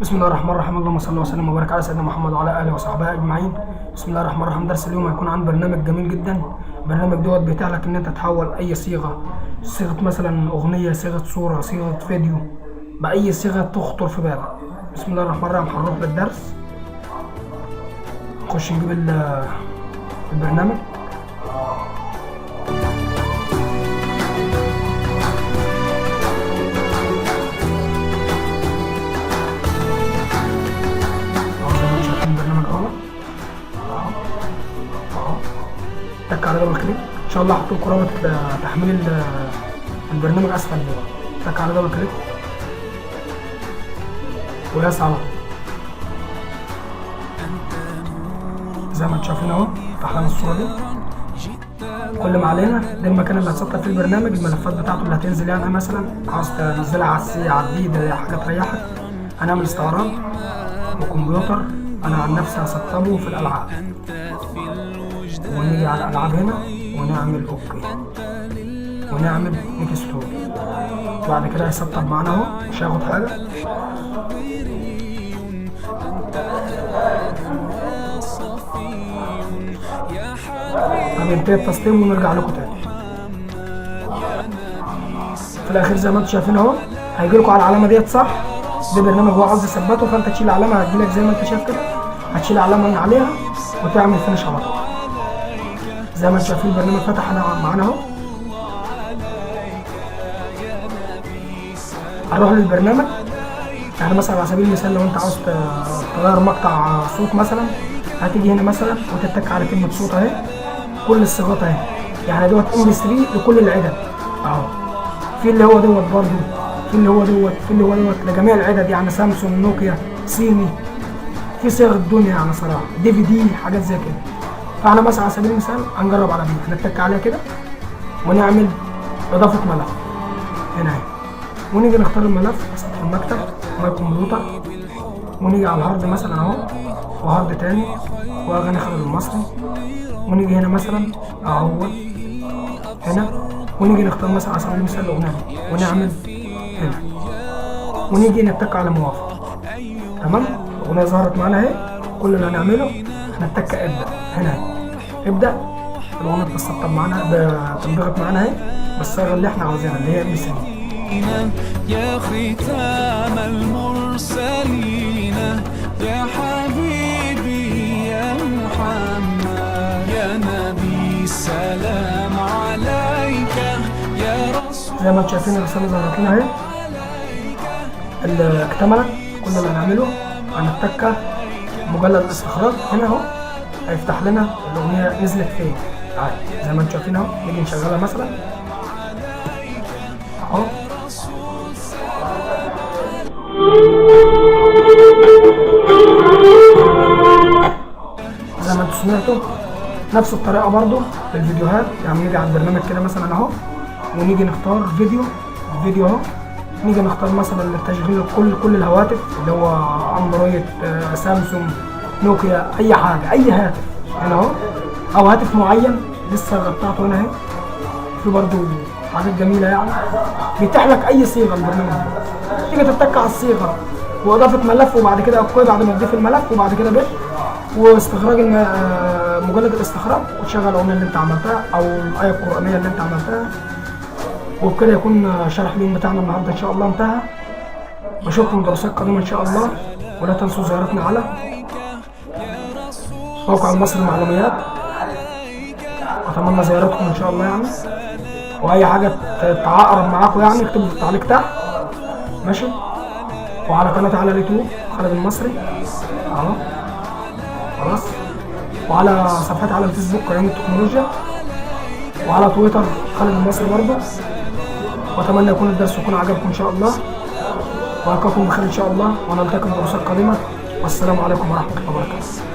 بسم الله الرحمن الرحيم. اللهم صل وسلم وبارك على سيدنا محمد وعلى اله وصحبه اجمعين. بسم الله الرحمن الرحيم. درس اليوم هيكون عن برنامج جميل جدا. البرنامج دوت بيتيح لك ان انت تحول اي صيغه مثلا اغنيه، صيغه صوره، صيغه فيديو، باي صيغه تخطر في بالك. بسم الله الرحمن الرحيم. هنروح للدرس، نخش نجيب البرنامج. تك على دبل كليك. ان شاء الله هحط لكم رابط تحميل البرنامج اسفل دلوقتي. تك على دبل كليك وياس على زي ما انتم شايفين اهو. فتح لنا الصوره دي. كل ما علينا ده المكان اللي هتسطب فيه البرنامج، الملفات بتاعته اللي هتنزل. يعني مثلا عاوز تنزلها على السي، على الدي، حاجه تريحك. هنعمل استعراض وكمبيوتر. انا عن نفسي هسطبه في الالعاب، ونيجي على الالعاب هنا ونعمل اوكي ونعمل نيكستور. بعد كده هيسطب معانا اهو، مش هياخد حاجه. طب ينتهي التسطيب ونرجع لكم تاني. في الاخير زي ما انتم شايفين اهو، هيجي لكم على العلامه ديت صح. ده برنامج هو عاوز يثبته، فانت تشيل العلامه هتجيلك زي ما انت شايف كده. هتشيل العلامه من عليها وتعمل فينش على طول. زي ما انتم شايفين البرنامج فتح معانا اهو. هنروح للبرنامج. يعني مثلا على سبيل المثال لو انت عاوز تغير مقطع صوت مثلا، هتيجي هنا مثلا وتتك على كلمه صوت اهي. كل الصيغات اهي. يعني دوت MP3 لكل العدد اهو. في اللي هو دوت برضه، في اللي هو دوت، في اللي هو دوت لجميع العدد. يعني سامسونج، نوكيا، صيني، في صيغ الدنيا يعني صراحه. DVD، حاجات زي كده. فاحنا مثلا على سبيل المثال هنجرب على دي. هنتك عليها كده ونعمل اضافه ملف هنا اهي. ونيجي نختار الملف في المكتب ماي كمبيوتر، ونيجي على الهارد مثلا اهو، وهارد تاني، واغاني خالد المصري. ونيجي هنا مثلا اهو هنا، ونيجي نختار مثلا على سبيل المثال الاغنيه دي ونعمل هنا، ونيجي نتك على موافق. تمام. الاغنيه ظهرت معانا اهي. كل اللي هنعمله نتك ابدا هنا اهي. ابدا. الاغنيه بتسطب معانا، بتنضغط معانا اهي بالصيغه اللي احنا عاوزينها اللي هي MP3. يا ختام المرسلين يا حبيبي يا محمد يا نبي سلام عليك يا رسول. زي ما انتم شايفين الرساله ظهرت لنا اهي. اللي اكتملت. كل اللي هنعمله هنتك مجلد الاستخراج هنا اهو. هيفتح لنا الاغنيه نزلت فين عادي. زي ما انتم شايفين اهو. نيجي نشغلها مثلا اهو. زي ما انتم سمعتوا نفس الطريقه برضو للفيديوهات. يعني نيجي على البرنامج كده مثلا اهو، ونيجي نختار الفيديو اهو. نيجي نختار مثلا التشغيل كل الهواتف اللي هو اندرويد، سامسونج، نوكيا، اي حاجه، اي هاتف هنا اهو، او هاتف معين. لسه بتاعته هنا اهي. في برضو حاجات جميله يعني. بيتيح لك اي صيغه البرنامج ده. تيجي تتك على الصيغه واضافه ملف، وبعد كده اوكي بعد ما تضيف الملف، وبعد كده واستخراج مجلد الاستخراج، وتشغل الاغنيه اللي انت عملتها او الايه القرانيه اللي انت عملتها. وبكده يكون شرح اليوم بتاعنا النهارده ان شاء الله انتهى. بشوفكم دراسات قادمه ان شاء الله. ولا تنسوا زيارتنا على موقع المصري المعلومات. اتمنى زيارتكم ان شاء الله يعني. واي حاجه تتعاقرب معاكم يعني اكتبوا في التعليق تحت. ماشي. وعلى قناتي على اليوتيوب خالد المصري اهو. خلاص. وعلى صفحتي على الفيسبوك عيون التكنولوجيا، وعلى تويتر خالد المصري برضه. واتمنى يكون الدرس عجبكم ان شاء الله. والقاكم بخير ان شاء الله، ونلتقي في دروسات قادمه. والسلام عليكم ورحمه الله وبركاته.